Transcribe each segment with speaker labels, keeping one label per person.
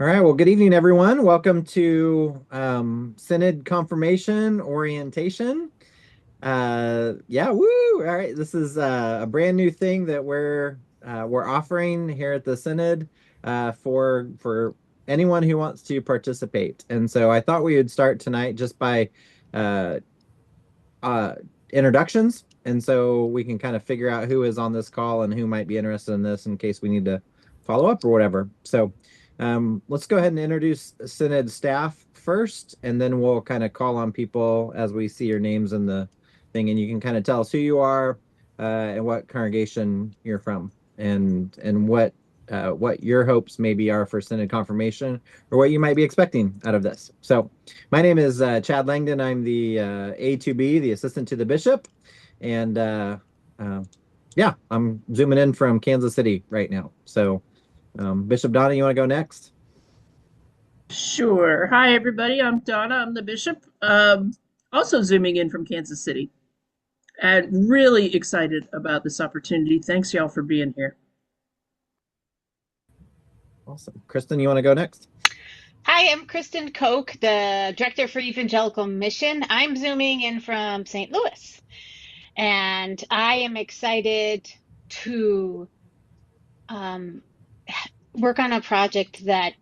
Speaker 1: All right. Well, good evening, everyone. Welcome to Synod Confirmation Orientation. Yeah, woo! All right. This is a brand new thing that we're offering here at the Synod for anyone who wants to participate. And so I thought we would start tonight just by uh, uh, introductions, and so we can kind of figure out who is on this call and who might be interested in this in case we need to follow up or whatever. So let's go ahead and introduce Synod staff first, and then we'll kind of call on people as we see your names in the thing, and you can kind of tell us who you are and what congregation you're from, and what your hopes maybe are for Synod confirmation or what you might be expecting out of this. So my name is Chad Langdon. I'm the A2B, the assistant to the bishop. And uh, yeah, I'm zooming in from Kansas City right now. So, Bishop Donna, you want to go next?
Speaker 2: Sure. Hi, everybody. I'm Donna. I'm the bishop. Also zooming in from Kansas City. And really excited about this opportunity. Thanks, y'all, for being here.
Speaker 1: Awesome. Kristen, you want to go next?
Speaker 3: Hi, I'm Kristen Koch, the Director for Evangelical Mission. I'm zooming in from St. Louis, and I am excited to um, work on a project that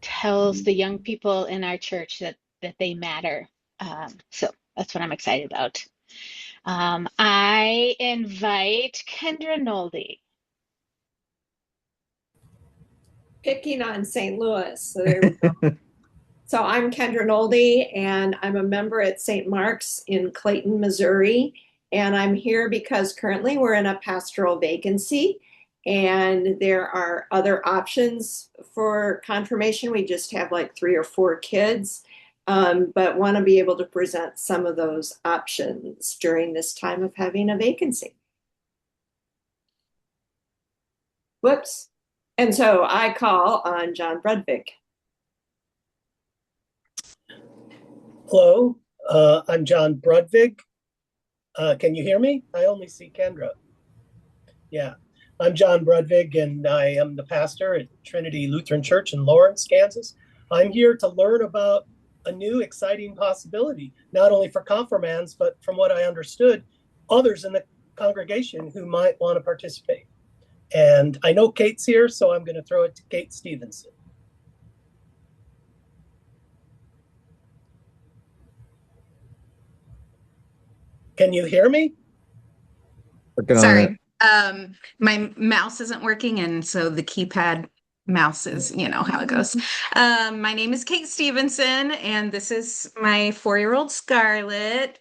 Speaker 3: tells the young people in our church that they matter. So that's what I'm excited about. I invite Kendra Noldy.
Speaker 4: Picking on St. Louis. So there we go. So I'm Kendra Noldy, and I'm a member at St. Mark's in Clayton, Missouri. And I'm here because currently we're in a pastoral vacancy, and there are other options for confirmation. We just have like 3 or 4 kids, but want to be able to present some of those options during this time of having a vacancy. Whoops. And so I call on John Brudvig.
Speaker 5: Hello, I'm John Brudvig. Can you hear me? I only see Kendra. Yeah, I'm John Brudvig, and I am the pastor at Trinity Lutheran Church in Lawrence, Kansas. I'm here to learn about a new exciting possibility, not only for confirmands, but from what I understood, others in the congregation who might want to participate. And I know Kate's here, so I'm going to throw it to Kate Stevenson. Can you hear me?
Speaker 1: Working on it.
Speaker 6: Sorry. My mouse isn't working, and so the keypad mouse is, you know how it goes. My name is Kate Stevenson, and this is my 4-year-old Scarlett,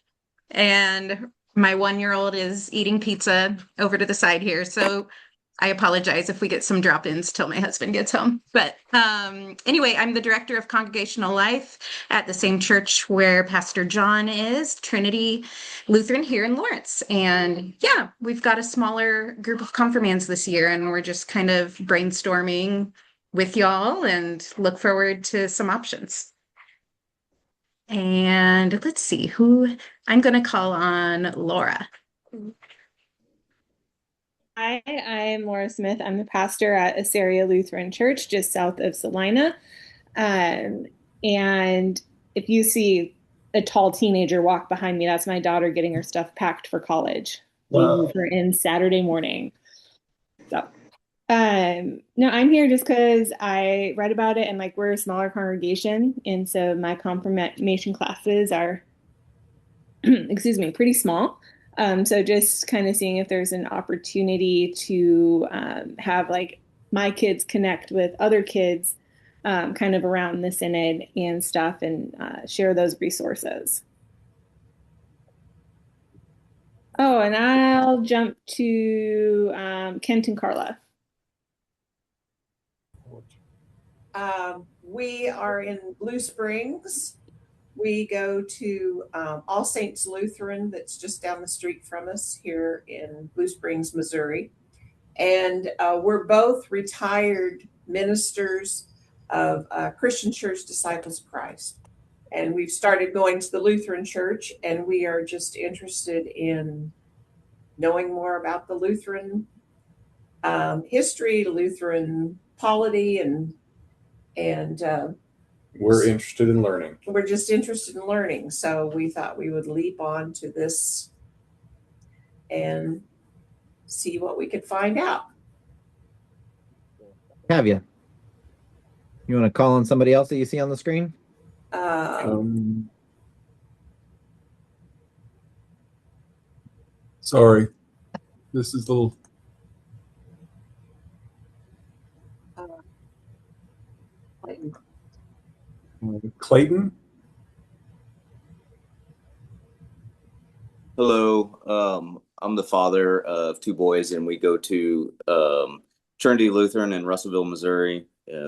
Speaker 6: and my 1-year-old is eating pizza over to the side here. So I apologize if we get some drop-ins till my husband gets home. But anyway, I'm the director of congregational life at the same church where Pastor John is, Trinity Lutheran here in Lawrence. And yeah, we've got a smaller group of confirmands this year, and we're just kind of brainstorming with y'all and look forward to some options. And let's see who I'm going to call on Laura.
Speaker 7: Hi, I'm Laura Smith. I'm the pastor at Assaria Lutheran Church just south of Salina. And if you see a tall teenager walk behind me, that's my daughter getting her stuff packed for college. We
Speaker 5: Wow.
Speaker 7: move her in Saturday morning. So, no, I'm here just because I read about it and like we're a smaller congregation. And so my confirmation classes are, excuse me, pretty small. So just kind of seeing if there's an opportunity to have like my kids connect with other kids kind of around the synod and stuff and share those resources. Oh, and I'll jump to Kent and Carla.
Speaker 8: We are in Blue Springs. We go to All Saints Lutheran, that's just down the street from us here in Blue Springs, Missouri. And we're both retired ministers of Christian Church Disciples of Christ. And we've started going to the Lutheran Church, and we are just interested in knowing more about the Lutheran history, Lutheran polity, and And
Speaker 9: we're interested in learning.
Speaker 8: We're just interested in learning. So we thought we would leap on to this and see what we could find out.
Speaker 1: Have you? You want to call on somebody else that you see on the screen?
Speaker 9: Sorry, this is a little. Clayton.
Speaker 10: Hello, I'm the father of two boys, and we go to Trinity Lutheran in Russellville, Missouri.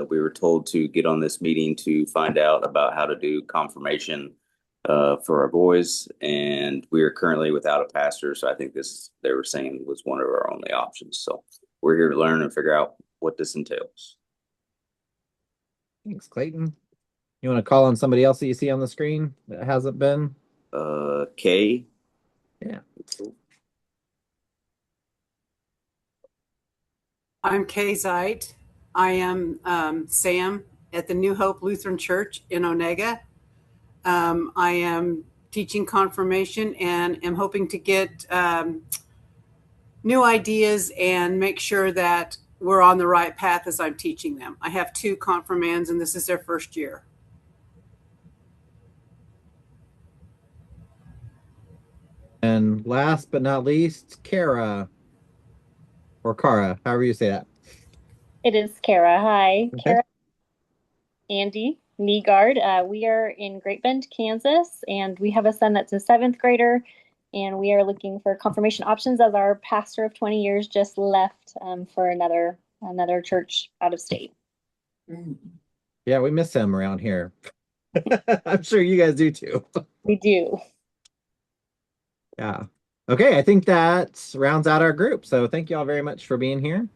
Speaker 10: We were told to get on this meeting to find out about how to do confirmation for our boys, and we are currently without a pastor. So I think this, they were saying, was one of our only options. So we're here to learn and figure out what this entails.
Speaker 1: Thanks, Clayton. You want to call on somebody else that you see on the screen that hasn't been?
Speaker 10: Kay.
Speaker 1: Yeah.
Speaker 11: I'm Kay Zeit. I am Sam at the New Hope Lutheran Church in Onega. I am teaching confirmation and am hoping to get new ideas and make sure that we're on the right path as I'm teaching them. I have two confirmands, and this is their first year.
Speaker 1: And last but not least, Kara, or Kara, however you say that.
Speaker 12: It is Kara. Hi,
Speaker 1: Okay.
Speaker 12: Kara. Andy Negard. We are in Great Bend, Kansas, and we have a son that's a 7th grader, and we are looking for confirmation options as our pastor of 20 years just left for another church out of state.
Speaker 1: Yeah, we miss him around here. I'm sure you guys do too.
Speaker 12: We do.
Speaker 1: Yeah. Okay, I think that rounds out our group. So thank you all very much for being here.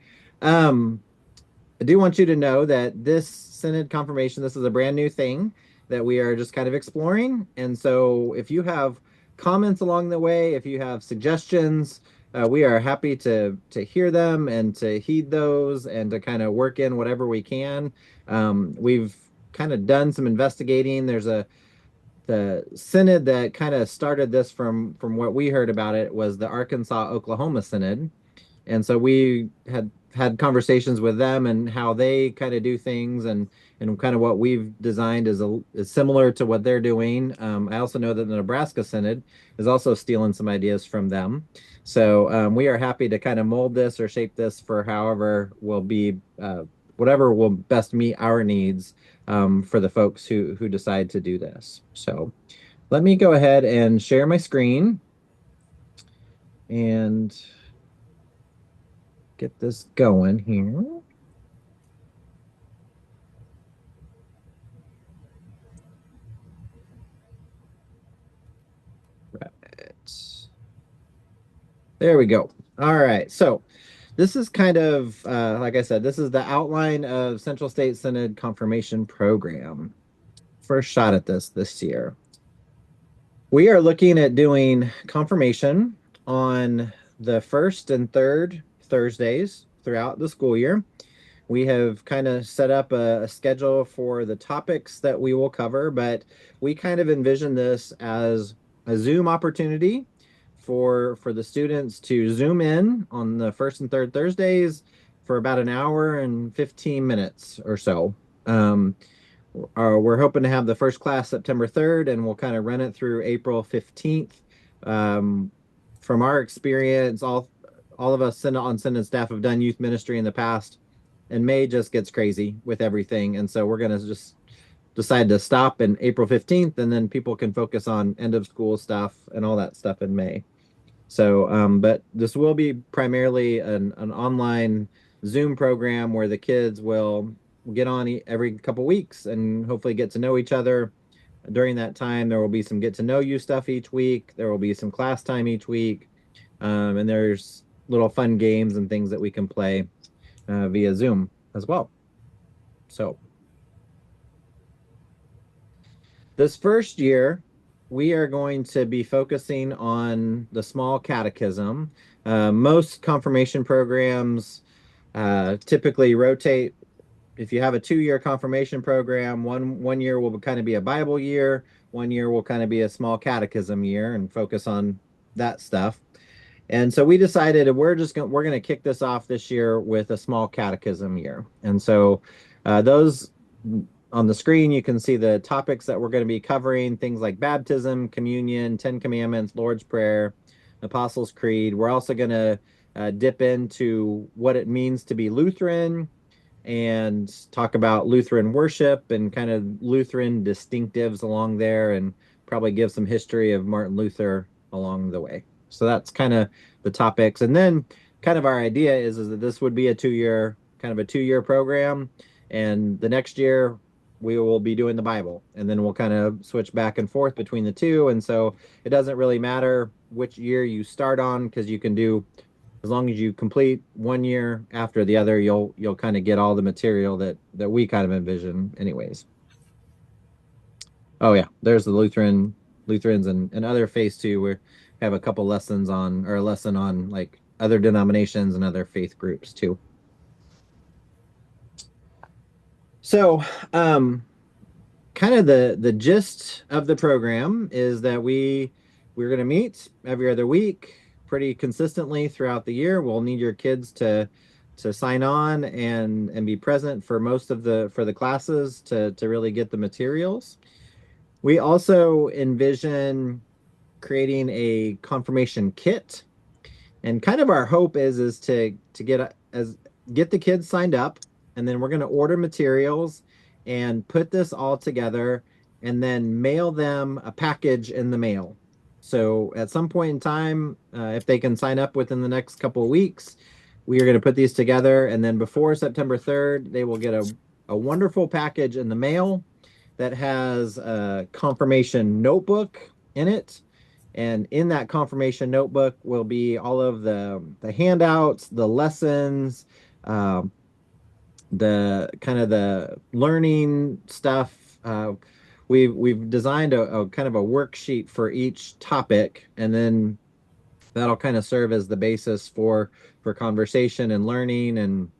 Speaker 1: I do want you to know that this Synod confirmation, this is a brand new thing that we are just kind of exploring. And so if you have comments along the way, if you have suggestions, we are happy to hear them and to heed those and to kind of work in whatever we can. We've kind of done some investigating. There's the synod that kind of started this from what we heard about it was the Arkansas-Oklahoma Synod. And so we had conversations with them and how they kind of do things and kind of what we've designed is similar to what they're doing. I also know that the Nebraska Synod is also stealing some ideas from them. So we are happy to kind of mold this or shape this for however will be whatever will best meet our needs for the folks who decide to do this. So let me go ahead and share my screen and get this going here. Right. There we go. All right. So this is kind of, like I said, this is the outline of Central State Synod Confirmation Program. First shot at this year. We are looking at doing confirmation on the first and third Thursdays throughout the school year. We have kind of set up a schedule for the topics that we will cover, but we kind of envision this as a Zoom opportunity for the students to Zoom in on the first and third Thursdays for about an hour and 15 minutes or so. We're hoping to have the first class September 3rd, and we'll kind of run it through April 15th. From our experience, all of us on Synod staff have done youth ministry in the past, and May just gets crazy with everything. And so we're going to just decide to stop in April 15th, and then people can focus on end of school stuff and all that stuff in May. So, but this will be primarily an online Zoom program where the kids will get on every couple weeks and hopefully get to know each other. During that time, there will be some get to know you stuff each week. There will be some class time each week. And there's little fun games and things that we can play via Zoom as well. So this first year, we are going to be focusing on the small catechism. Most confirmation programs typically rotate if you have a 2-year confirmation program, one year will kind of be a Bible year, one year will kind of be a small catechism year and focus on that stuff. And so we decided we're gonna kick this off this year with a small catechism year. And so those on the screen, you can see the topics that we're going to be covering, things like baptism, communion, 10 Commandments, Lord's Prayer, Apostles' Creed. We're also going to dip into what it means to be Lutheran and talk about Lutheran worship and kind of Lutheran distinctives along there, and probably give some history of Martin Luther along the way. So that's kind of the topics. And then kind of our idea is that this would be a 2-year program. And the next year we will be doing the Bible, and then we'll kind of switch back and forth between the two. And so it doesn't really matter which year you start on, because you can do, as long as you complete one year after the other, you'll kind of get all the material that we kind of envision anyways. Oh yeah, there's the Lutherans and other faiths too. We have a couple lessons on, or a lesson on, like other denominations and other faith groups too. So kind of the gist of the program is that we're going to meet every other week pretty consistently throughout the year. We'll need your kids to sign on and be present for most of the classes to really get the materials. We also envision creating a confirmation kit, and kind of our hope is to get the kids signed up, and then we're going to order materials and put this all together and then mail them a package in the mail. So at some point in time, if they can sign up within the next couple of weeks, we are going to put these together, and then before September 3rd, they will get a wonderful package in the mail that has a confirmation notebook in it. And in that confirmation notebook will be all of the handouts, the lessons, the kind of the learning stuff. We've designed a kind of a worksheet for each topic, and then that'll kind of serve as the basis for conversation and learning. And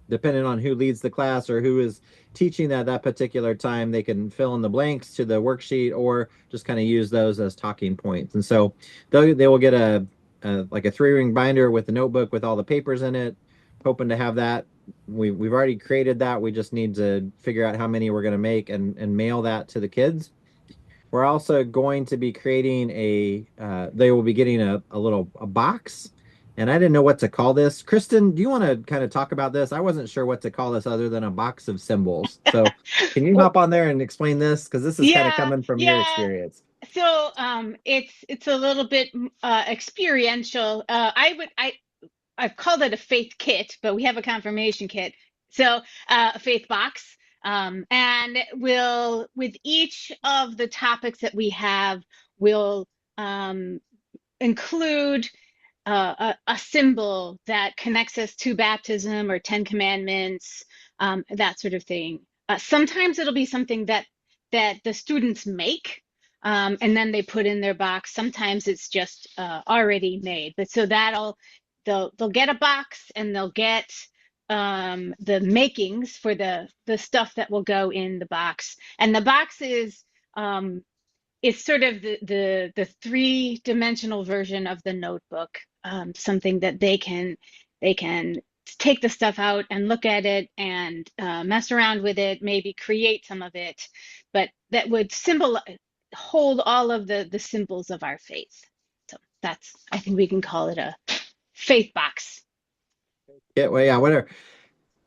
Speaker 1: depending on who leads the class or who is teaching at that particular time, they can fill in the blanks to the worksheet or just kind of use those as talking points. And so they will get a like a 3-ring binder with a notebook with all the papers in it. Hoping to have that. We've already created that. We just need to figure out how many we're going to make and mail that to the kids. We're also going to be creating they will be getting a box, and I didn't know what to call this. Kristen, do you want to kind of talk about this? I wasn't sure what to call this other than a box of symbols. So can you hop on there and explain this? Because this is kind of coming from your experience.
Speaker 3: So it's a little bit experiential. I've called it a faith kit, but we have a confirmation kit. So a faith box. And with each of the topics that we have, we'll include a symbol that connects us to baptism or 10 Commandments, that sort of thing. Sometimes it'll be something that the students make, and then they put in their box. Sometimes it's just already made. But so they'll get a box, and they'll get the makings for the stuff that will go in the box. And the box is sort of the 3-dimensional version of the notebook, something that they can take the stuff out and look at it and mess around with it, maybe create some of it, but that would hold all of the symbols of our faith. So I think we can call it a faith box.
Speaker 1: Yeah, well, yeah, whatever.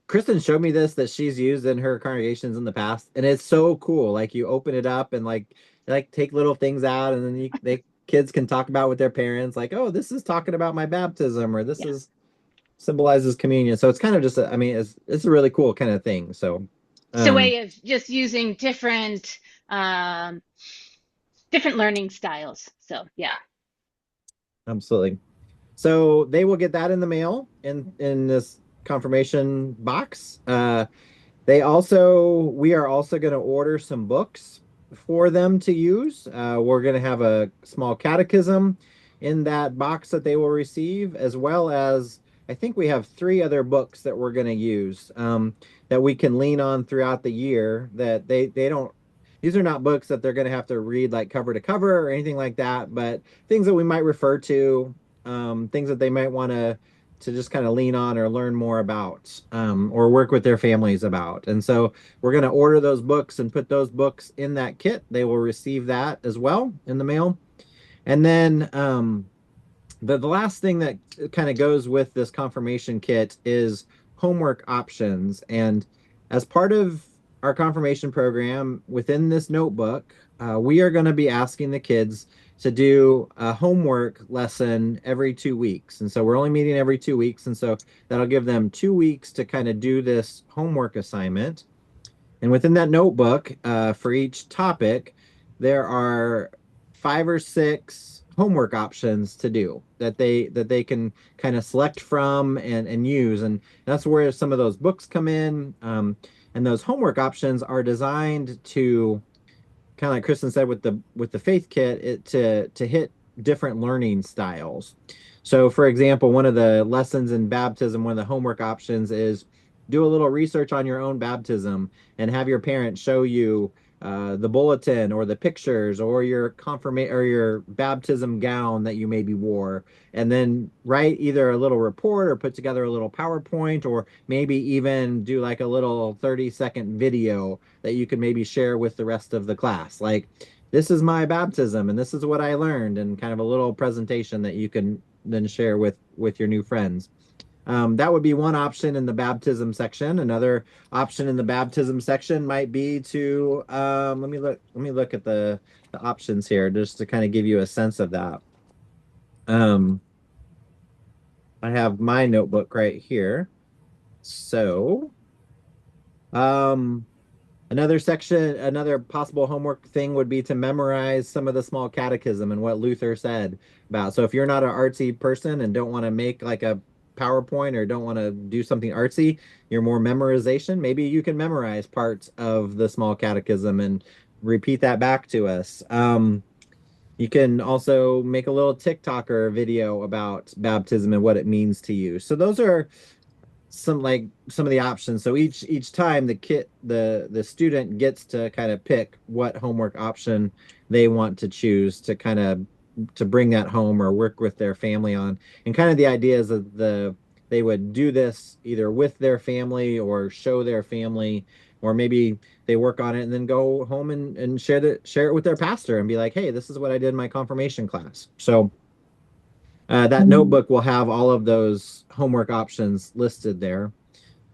Speaker 1: Kristen showed me this that she's used in her congregations in the past, and it's so cool. Like you open it up and like take little things out, and then kids can talk about with their parents, like, oh, this is talking about my baptism, or this is symbolizes communion. So it's kind of just it's a really cool kind of thing. So
Speaker 3: it's a way of just using different learning styles. So yeah,
Speaker 1: absolutely. So they will get that in the mail in this confirmation box. We are also going to order some books for them to use. We're going to have a small catechism in that box that they will receive, as well as I think we have three other books that we're going to use that we can lean on throughout the year. That they don't. These are not books that they're going to have to read like cover to cover or anything like that, but things that we might refer to, things that they might want to just kind of lean on or learn more about, or work with their families about. And so we're going to order those books and put those books in that kit. They will receive that as well in the mail. And then the last thing that kind of goes with this confirmation kit is homework options. And as part of our confirmation program within this notebook, we are going to be asking the kids to do a homework lesson every 2 weeks. And so we're only meeting every 2 weeks. And so that'll give them 2 weeks to kind of do this homework assignment. And within that notebook, for each topic, there are 5 or 6 homework options to do that they can kind of select from and use. And that's where some of those books come in. And those homework options are designed to kind of like Kristen said with the faith kit, it to hit different learning styles. So, for example, one of the lessons in baptism, one of the homework options is do a little research on your own baptism and have your parents show you the bulletin or the pictures or your confirmation or your baptism gown that you maybe wore, and then write either a little report or put together a little PowerPoint, or maybe even do like a little 30-second video that you could maybe share with the rest of the class. Like, this is my baptism and this is what I learned, and kind of a little presentation that you can then share with your new friends. That would be one option in the baptism section. Another option in the baptism section might be to let me look at the options here just to kind of give you a sense of that. I have my notebook right here. So, another possible homework thing would be to memorize some of the small catechism and what Luther said about. So if you're not an artsy person and don't want to make like a PowerPoint or don't want to do something artsy, you're more memorization, maybe you can memorize parts of the small catechism and repeat that back to us. You can also make a little TikToker video about baptism and what it means to you. So those are some of the options. So each time the student gets to kind of pick what homework option they want to choose to kind of to bring that home or work with their family on. And kind of the idea is that they would do this either with their family or show their family, or maybe they work on it and then go home and share it with their pastor and be like, hey, this is what I did in my confirmation class. So that notebook will have all of those homework options listed there.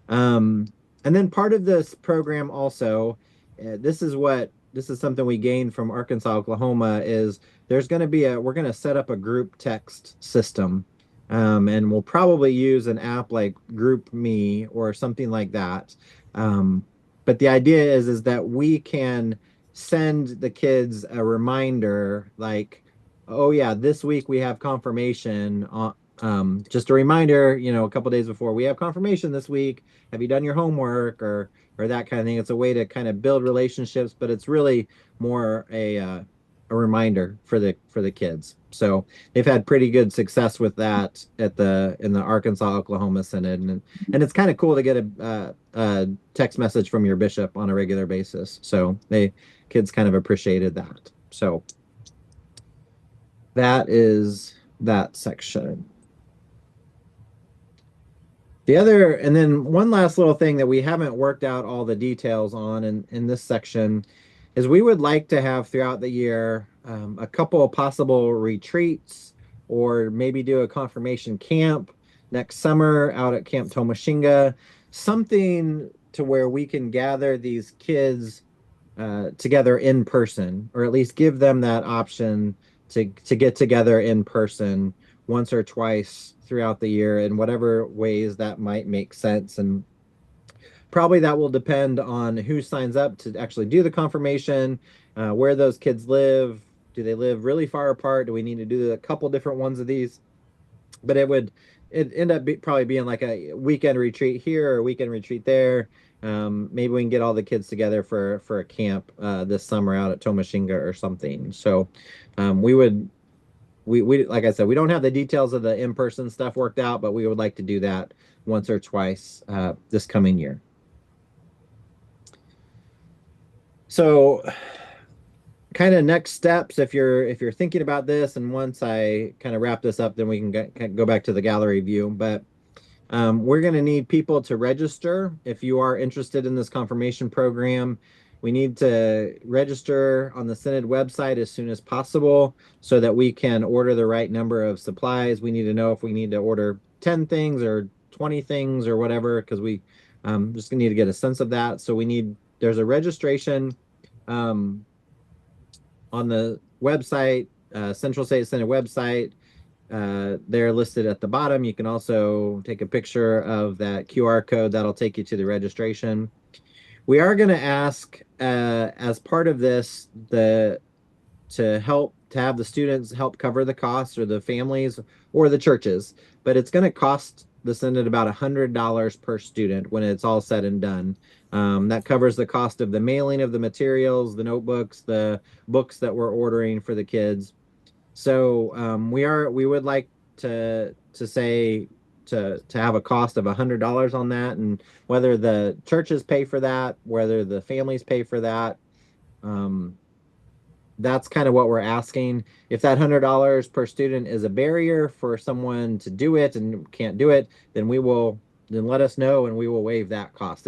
Speaker 1: And then part of this program also, this is something we gained from Arkansas, Oklahoma, is we're going to set up a group text system. And we'll probably use an app like Group Me or something like that. But the idea is that we can send the kids a reminder like, oh yeah, this week we have confirmation. Just a reminder, a couple days before, we have confirmation this week. Have you done your homework, or that kind of thing? It's a way to kind of build relationships, but it's really more a reminder for the kids. So they've had pretty good success with that in the Arkansas Oklahoma Synod, and it's kind of cool to get a text message from your bishop on a regular basis. So kids kind of appreciated that. So that is that section. And then one last little thing that we haven't worked out all the details on in this section is we would like to have throughout the year a couple of possible retreats, or maybe do a confirmation camp next summer out at Camp Tomashinga, something to where we can gather these kids together in person, or at least give them that option to get together in person once or twice throughout the year in whatever ways that might make sense. And probably that will depend on who signs up to actually do the confirmation, where those kids live. Do they live really far apart? Do we need to do a couple different ones of these? But it end up probably being like a weekend retreat here or a weekend retreat there. Maybe we can get all the kids together for a camp this summer out at Tomashinga or something. So we would we like I said, we don't have the details of the in-person stuff worked out, but we would like to do that once or twice this coming year. So kind of next steps, if you're thinking about this, and once I kind of wrap this up, then we can go back to the gallery view. But we're going to need people to register if you are interested in this confirmation program. We need to register on the Synod website as soon as possible so that we can order the right number of supplies. We need to know if we need to order 10 things or 20 things or whatever, because we just need to get a sense of that. So there's a registration on the website, Central State Synod website. They're listed at the bottom. You can also take a picture of that QR code that'll take you to the registration. We are going to ask, as part of this, to have the students help cover the costs, or the families or the churches, but it's going to cost the Synod about $100 per student when it's all said and done. That covers the cost of the mailing of the materials, the notebooks, the books that we're ordering for the kids. So we would like to say to have a cost of $100 on that, and whether the churches pay for that, whether the families pay for that, that's kind of what we're asking. If that $100 per student is a barrier for someone to do it and can't do it, then let us know and we will waive that cost.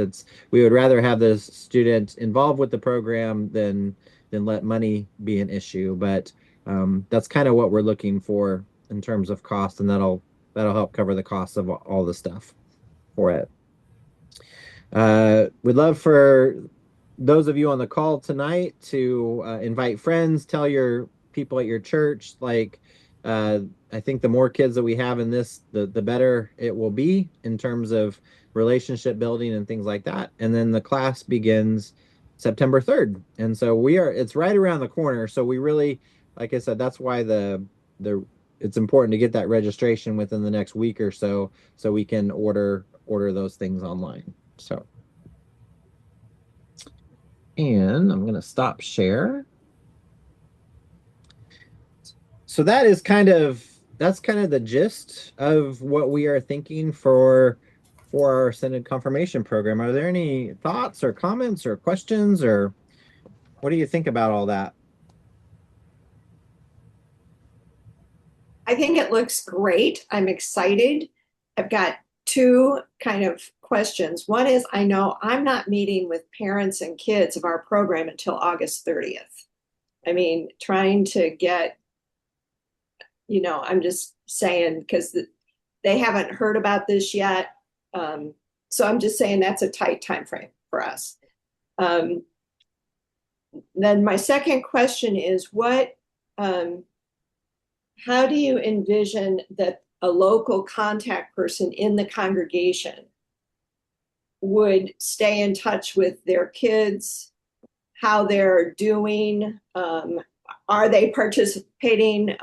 Speaker 1: We would rather have the student involved with the program than let money be an issue. But that's kind of what we're looking for in terms of cost, and that'll help cover the cost of all the stuff for it. We'd love for those of you on the call tonight to invite friends, tell your people at your church. I think the more kids that we have in this, the better it will be in terms of relationship building and things like that. And then the class begins September 3rd. And so it's right around the corner. So we really, like I said, that's why it's important to get that registration within the next week or so we can order those things online. And I'm going to stop share. So that's kind of the gist of what we are thinking for our Synod confirmation program. Are there any thoughts or comments or questions, or what do you think about all that?
Speaker 4: I think it looks great. I'm excited. I've got two kind of questions. One is, I know I'm not meeting with parents and kids of our program until August 30th. I mean, trying to get, I'm just saying, because they haven't heard about this yet. So I'm just saying that's a tight time frame for us. Then my second question is, how do you envision that a local contact person in the congregation would stay in touch with their kids, how they're doing? Are they participating?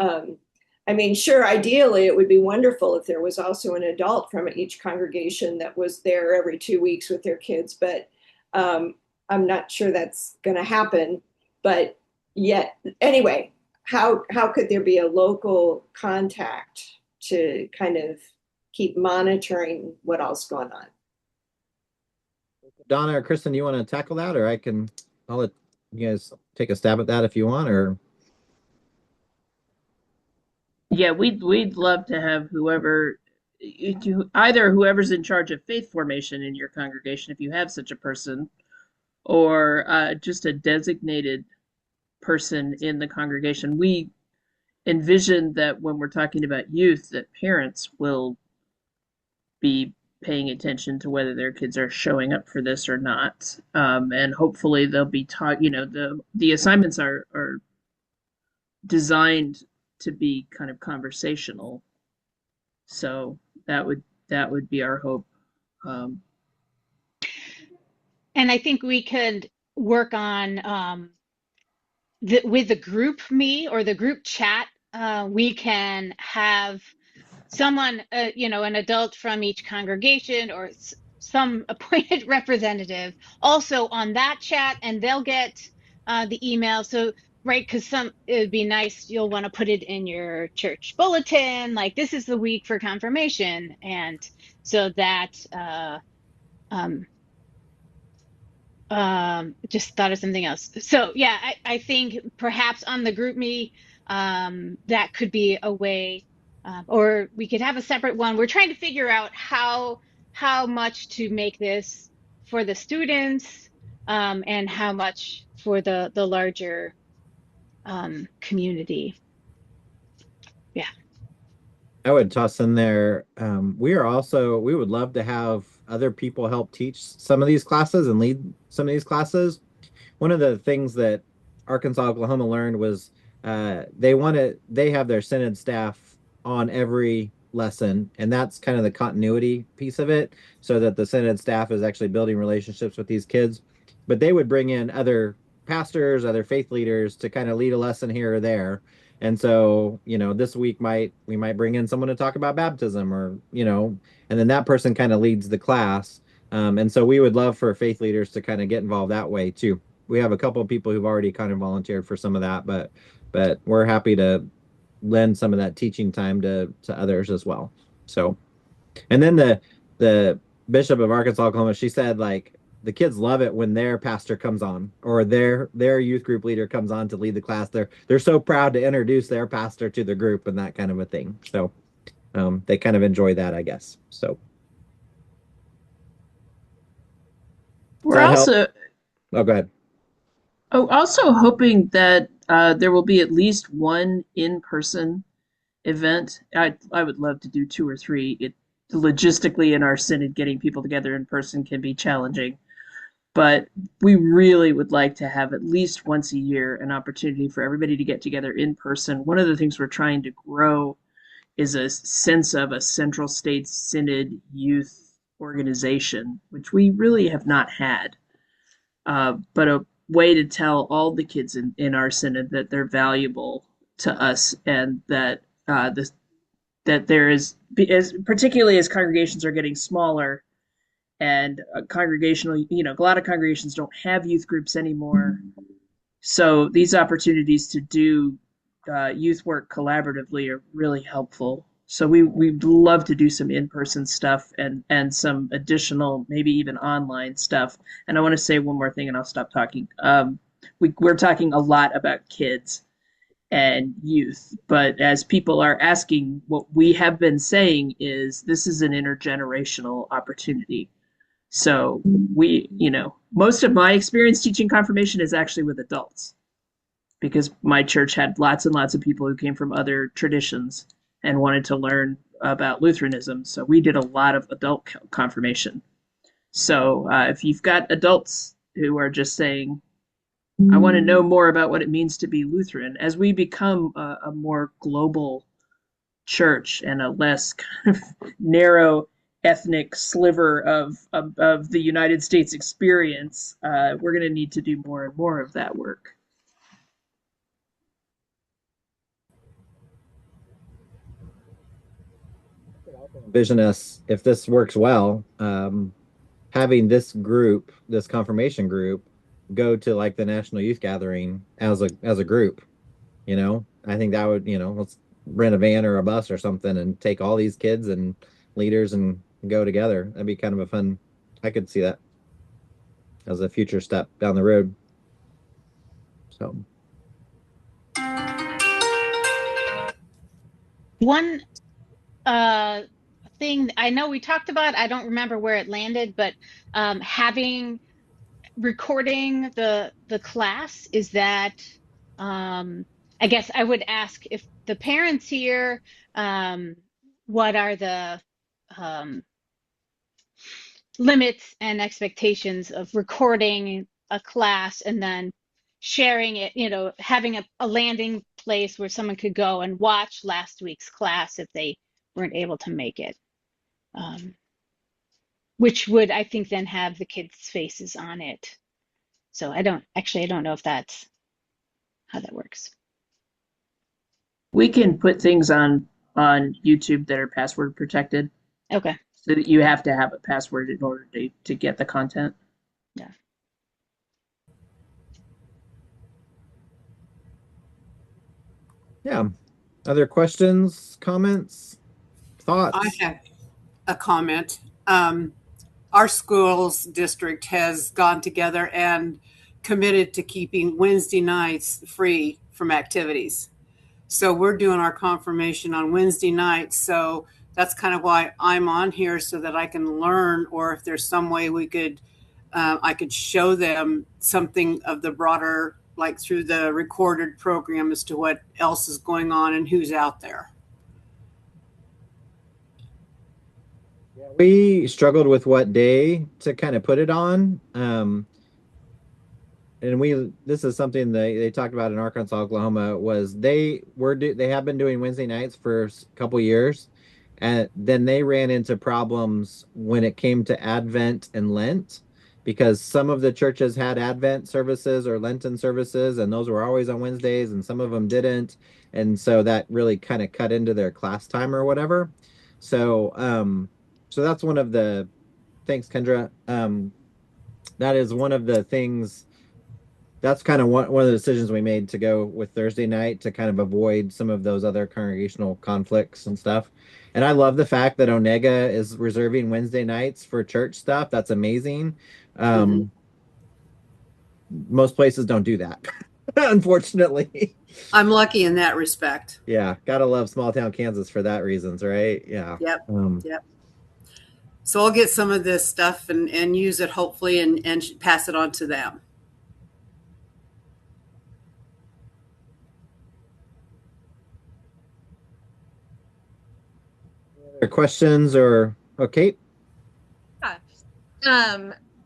Speaker 4: I mean, sure, ideally, it would be wonderful if there was also an adult from each congregation that was there every 2 weeks with their kids, but I'm not sure that's going to happen. But yet, anyway, how could there be a local contact to kind of keep monitoring what else going on?
Speaker 1: Donna or Kristen, you want to tackle that, or I'll let you guys take a stab at that if you want, or.
Speaker 2: Yeah, we'd love to have either whoever's in charge of faith formation in your congregation, if you have such a person, or just a designated person in the congregation. We envision that when we're talking about youth, that parents will be paying attention to whether their kids are showing up for this or not, and hopefully they'll be taught. The assignments are designed to be kind of conversational, so that would be our hope.
Speaker 3: And I think we could work on with the group me or the group chat. We can have someone, an adult from each congregation or some appointed representative also on that chat, and they'll get the email. So right, because it would be nice, you'll want to put it in your church bulletin, like this is the week for confirmation. And so that um just thought of something else. So yeah, I think perhaps on the group me, that could be a way, or we could have a separate one. We're trying to figure out how much to make this for the students, and how much for the larger community. Yeah.
Speaker 1: I would toss in there. We would love to have other people help teach some of these classes and lead some of these classes. One of the things that Arkansas Oklahoma learned was they have their synod staff on every lesson, and that's kind of the continuity piece of it, so that the synod staff is actually building relationships with these kids. But they would bring in other pastors, other faith leaders to kind of lead a lesson here or there. And so, this week we might bring in someone to talk about baptism, or and then that person kind of leads the class. And so we would love for faith leaders to kind of get involved that way too. We have a couple of people who've already kind of volunteered for some of that, but we're happy to lend some of that teaching time to others as well. So, and then the Bishop of Arkansas, Oklahoma, she said like the kids love it when their pastor comes on, or their youth group leader comes on to lead the class. They're so proud to introduce their pastor to the group and that kind of a thing. So they kind of enjoy that, I guess. So does
Speaker 2: We're
Speaker 1: that help?
Speaker 2: also
Speaker 1: Oh, go ahead.
Speaker 2: also hoping that there will be at least one in-person event. I would love to do two or three. It logistically in our synod, getting people together in person can be challenging, but we really would like to have at least once a year an opportunity for everybody to get together in person. One of the things we're trying to grow is a sense of a central states synod youth organization, which we really have not had, but a way to tell all the kids in our synod that they're valuable to us, and that that there is, as particularly as congregations are getting smaller, and congregational, a lot of congregations don't have youth groups anymore. So these opportunities to do youth work collaboratively are really helpful. So we'd love to do some in-person stuff, and some additional, maybe even online stuff. And I want to say one more thing, and I'll stop talking. We're talking a lot about kids and youth, but as people are asking, what we have been saying is this is an intergenerational opportunity. So most of my experience teaching confirmation is actually with adults, because my church had lots and lots of people who came from other traditions and wanted to learn about Lutheranism. So we did a lot of adult confirmation. So if you've got adults who are just saying, I want to know more about what it means to be Lutheran, as we become a more global church and a less kind of narrow ethnic sliver of the United States experience, we're going to need to do more and more of that work.
Speaker 1: Envision us, if this works well, having this group, this confirmation group, go to like the National Youth Gathering as a group. I think that would, let's rent a van or a bus or something and take all these kids and leaders and go together. That'd be kind of a fun. I could see that as a future step down the road. So
Speaker 3: One thing I know we talked about, I don't remember where it landed, but having recording the class, is that I guess I would ask if the parents here, what are the um, limits and expectations of recording a class and then sharing it, having a landing place where someone could go and watch last week's class if they weren't able to make it. Which would, I think, then have the kids' faces on it. So I don't know if that's how that works.
Speaker 2: We can put things on YouTube that are password protected,
Speaker 3: Okay.
Speaker 2: so that you have to have a password in order to get the content.
Speaker 3: Yeah.
Speaker 1: Yeah. Other questions, comments,
Speaker 11: I
Speaker 1: thoughts?
Speaker 11: have a comment. Our schools district has gone together and committed to keeping Wednesday nights free from activities. So we're doing our confirmation on Wednesday nights. So that's kind of why I'm on here, so that I can learn, or if there's some way I could show them something of the broader, like through the recorded program, as to what else is going on and who's out there.
Speaker 1: We struggled with what day to kind of put it on. And this is something they talked about in Arkansas, Oklahoma, was they have been doing Wednesday nights for a couple years, and then they ran into problems when it came to Advent and Lent, because some of the churches had Advent services or Lenten services, and those were always on Wednesdays, and some of them didn't, and so that really kind of cut into their class time or whatever. So that's one of the thanks, Kendra. That is one of the things, that's kind of one of the decisions we made to go with Thursday night to kind of avoid some of those other congregational conflicts and stuff. And I love the fact that Onega is reserving Wednesday nights for church stuff. That's amazing.
Speaker 11: Mhm.
Speaker 1: Most places don't do that, unfortunately.
Speaker 11: I'm lucky in that respect.
Speaker 1: Yeah, gotta love small town Kansas for that reasons, right? Yeah.
Speaker 11: Yep. Yep. So I'll get some of this stuff and use it hopefully and pass it on to them.
Speaker 1: Questions or okay?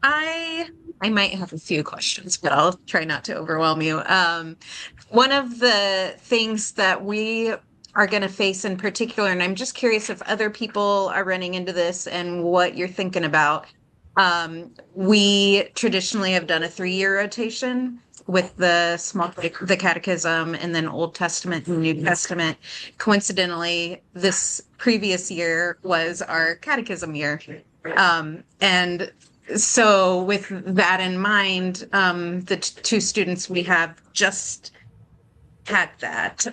Speaker 6: I might have a few questions, but I'll try not to overwhelm you. One of the things that we are going to face in particular, and I'm just curious if other people are running into this and what you're thinking about. We traditionally have done a 3-year rotation with the catechism and then Old Testament and New Testament. Coincidentally, this previous year was our catechism year. And so with that in mind, the two students we have just had that.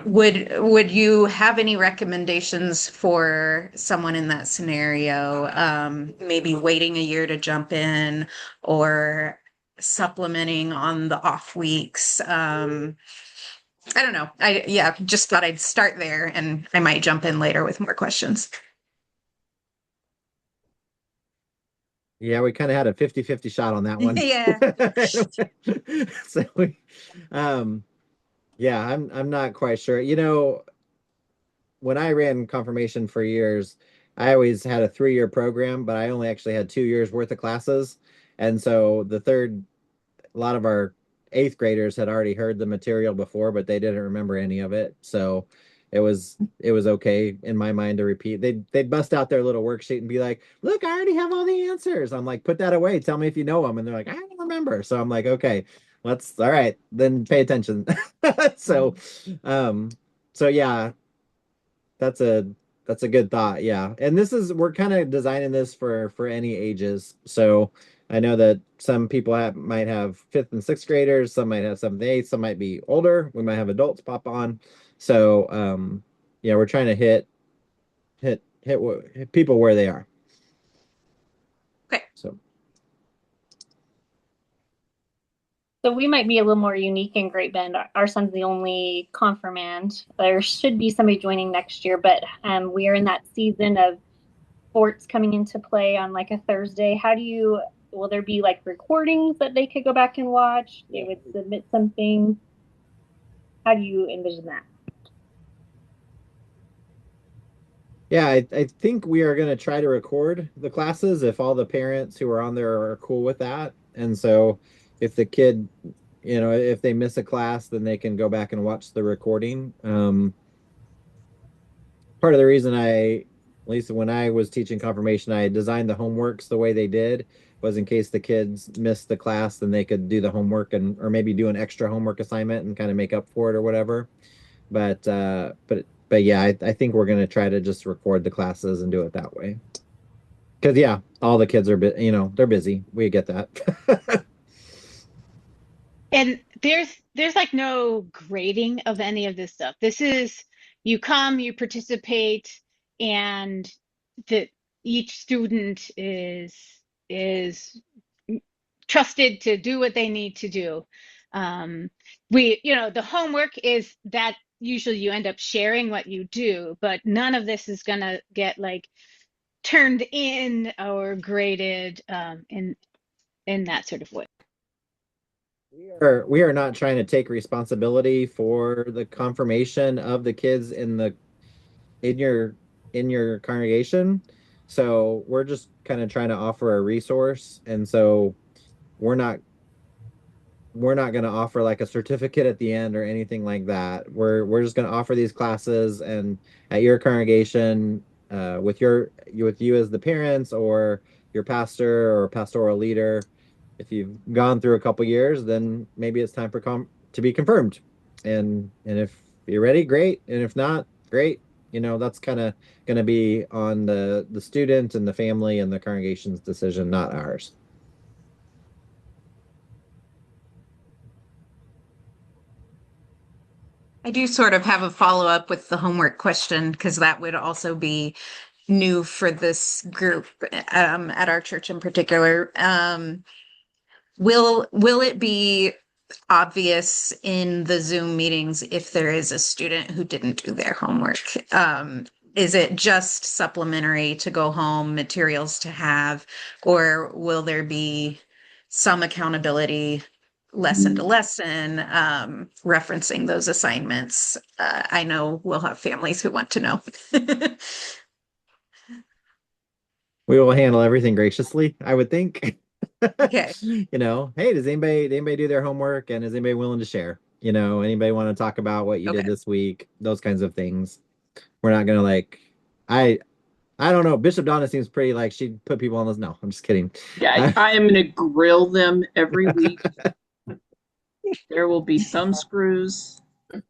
Speaker 6: Would you have any recommendations for someone in that scenario? Maybe waiting a year to jump in or supplementing on the off weeks? I don't know. I just thought I'd start there and I might jump in later with more questions.
Speaker 1: Yeah, we kind of had a 50-50 shot on that one.
Speaker 6: Yeah.
Speaker 1: So yeah, I'm not quite sure. When I ran confirmation for years, I always had a 3-year program, but I only actually had 2 years worth of classes. And so a lot of our eighth graders had already heard the material before, but they didn't remember any of it. So it was okay in my mind to repeat. They'd bust out their little worksheet and be like, "Look, I already have all the answers." I'm like, "Put that away. Tell me if you know them." And they're like, "I don't remember." So I'm like, "Okay, all right, then pay attention." So, um, so yeah, that's a that's a good thought. Yeah. And we're kind of designing this for any ages. So I know that some people might have fifth and sixth graders, some might have seventh, eighth, some might be older. We might have adults pop on. So yeah, we're trying to hit people where they are.
Speaker 6: Okay.
Speaker 12: So we might be a little more unique in Great Bend. Our son's the only confirmand. There should be somebody joining next year, but we are in that season of sports coming into play on like a Thursday. Will there be like recordings that they could go back and watch? They would submit something. How do you envision that?
Speaker 1: Yeah, I think we are going to try to record the classes if all the parents who are on there are cool with that. And so if the kid, if they miss a class, then they can go back and watch the recording. Part of the reason at least when I was teaching confirmation, I designed the homeworks the way they did was in case the kids missed the class, then they could do the homework or maybe do an extra homework assignment and kind of make up for it or whatever. But yeah, I think we're gonna try to just record the classes and do it that way. Because yeah, all the kids are they're busy. We get that.
Speaker 3: And there's like no grading of any of this stuff. This is you come, you participate, and the each student is trusted to do what they need to do. The homework is that usually you end up sharing what you do, but none of this is gonna get like turned in or graded in that sort of way.
Speaker 1: We are not trying to take responsibility for the confirmation of the kids in your in your congregation. So we're just kind of trying to offer a resource. And so we're not we're not going to offer like a certificate at the end or anything like that. We're just going to offer these classes, and at your congregation, with you as the parents or your pastor or pastoral leader, if you've gone through a couple years, then maybe it's time for to be confirmed. And if you're ready, great. And if not, great. That's kind of going to be on the student and the family and the congregation's decision, not ours.
Speaker 6: I do sort of have a follow-up with the homework question, because that would also be new for this group, at our church in particular. Will it be obvious in the Zoom meetings if there is a student who didn't do their homework? Is it just supplementary to go home, materials to have, or will there be some accountability lesson to lesson, referencing those assignments? I know we'll have families who want to know.
Speaker 1: We will handle everything graciously, I would think.
Speaker 6: Okay.
Speaker 1: Hey, does anybody do their homework, and is anybody willing to share? Anybody want to talk about what you did this week? Those kinds of things. We're not gonna I don't know. Bishop Donna seems pretty like she'd put people on those. No, I'm just kidding.
Speaker 2: Yeah, I am gonna grill them every week. There will be thumb screws,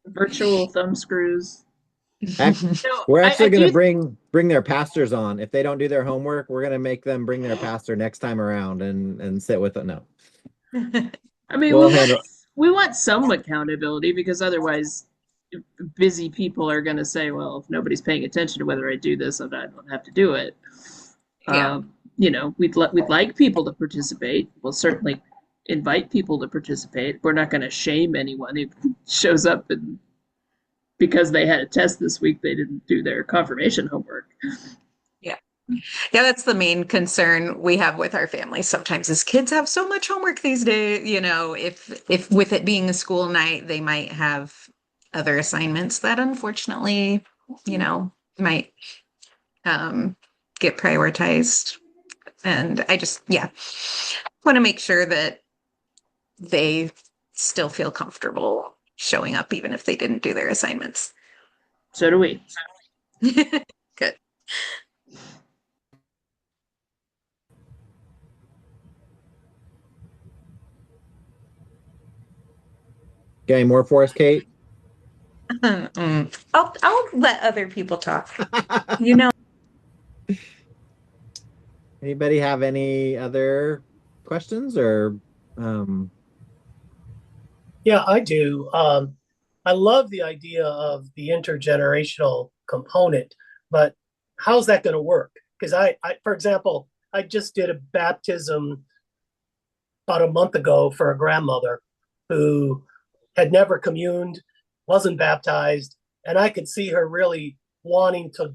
Speaker 2: virtual thumb screws.
Speaker 1: We're actually going to bring their pastors on. If they don't do their homework, we're going to make them bring their pastor next time around and sit with it. No.
Speaker 2: I mean, we want some accountability, because otherwise busy people are going to say, well, if nobody's paying attention to whether I do this, I don't have to do it.
Speaker 6: Yeah.
Speaker 2: We'd like people to participate. We'll certainly invite people to participate. We're not going to shame anyone who shows up and because they had a test this week, they didn't do their confirmation homework.
Speaker 6: Yeah. Yeah, that's the main concern we have with our families sometimes, is kids have so much homework these days. If with it being a school night, they might have other assignments that unfortunately, might get prioritized. And I just, want to make sure that they still feel comfortable showing up, even if they didn't do their assignments.
Speaker 2: So do we.
Speaker 6: Good.
Speaker 1: Got any more for us, Kate?
Speaker 6: I'll let other people talk.
Speaker 1: Anybody have any other questions or?
Speaker 5: Yeah, I do. I love the idea of the intergenerational component, but how's that going to work? Because for example, I just did a baptism about a month ago for a grandmother who had never communed, wasn't baptized, and I could see her really wanting to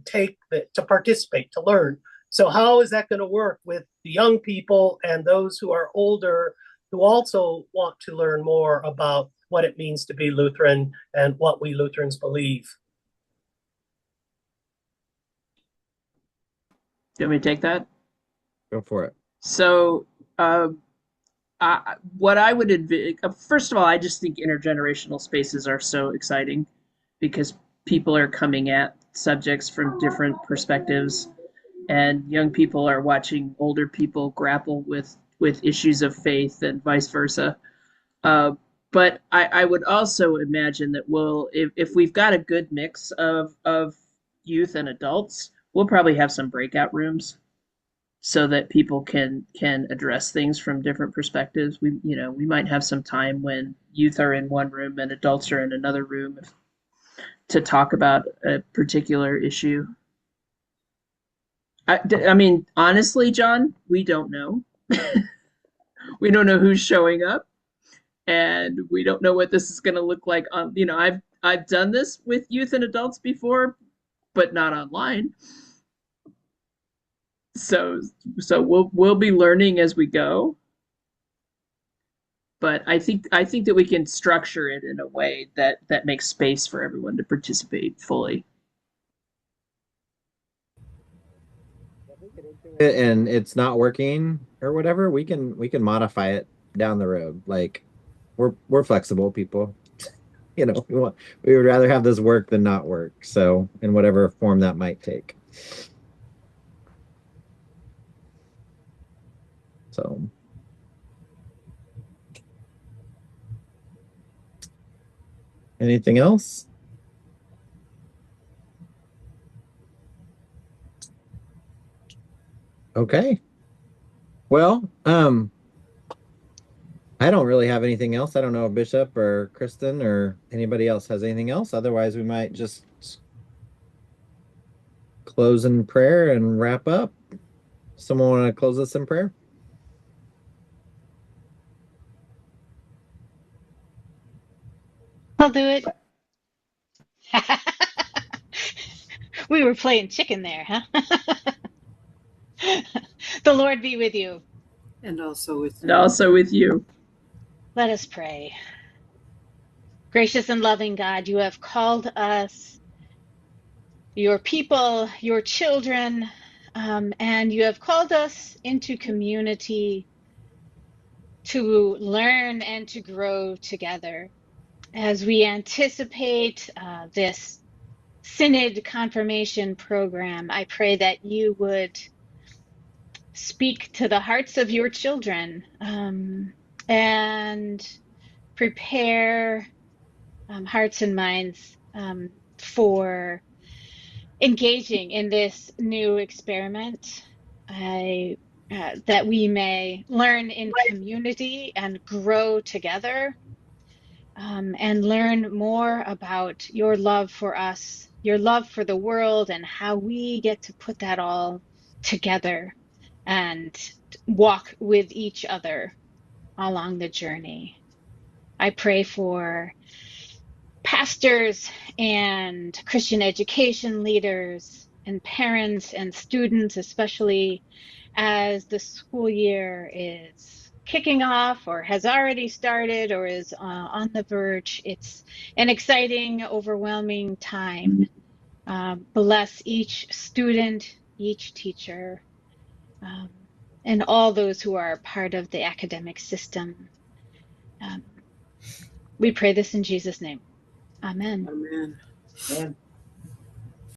Speaker 5: to participate, to learn. So how is that going to work with the young people and those who are older who also want to learn more about what it means to be Lutheran and what we Lutherans believe?
Speaker 2: Do you want me to take that?
Speaker 1: Go for it.
Speaker 2: So, what I would first of all, I just think intergenerational spaces are so exciting because people are coming at subjects from different perspectives, and young people are watching older people grapple with issues of faith and vice versa. But I would also imagine that if we've got a good mix of youth and adults, we'll probably have some breakout rooms so that people can address things from different perspectives. We might have some time when youth are in one room and adults are in another room to talk about a particular issue. I mean, honestly, John, we don't know. We don't know who's showing up, and we don't know what this is going to look like. I've done this with youth and adults before, but not online. So we'll be learning as we go. But I think that we can structure it in a way that makes space for everyone to participate fully.
Speaker 1: And it's not working or whatever, we can modify it down the road. Like we're flexible people. We would rather have this work than not work. So in whatever form that might take. So anything else? Okay. Well, I don't really have anything else. I don't know if Bishop or Kristen or anybody else has anything else. Otherwise, we might just close in prayer and wrap up. Someone want to close us in prayer?
Speaker 3: I'll do it. We were playing chicken there, huh? The Lord be with you.
Speaker 11: And also with
Speaker 2: And also with you.
Speaker 3: Let us pray. Gracious and loving God, you have called us, your people, your children, and you have called us into community to learn and to grow together. As we anticipate this Synod confirmation program, I pray that you would speak to the hearts of your children and prepare hearts and minds for engaging in this new experiment. That we may learn in community and grow together, and learn more about your love for us, your love for the world, and how we get to put that all together and walk with each other along the journey. I pray for pastors and Christian education leaders and parents and students, especially as the school year is kicking off or has already started or is on the verge. It's an exciting, overwhelming time. Bless each student, each teacher, and all those who are part of the academic system. We pray this in Jesus' name. Amen.
Speaker 11: Amen.
Speaker 8: And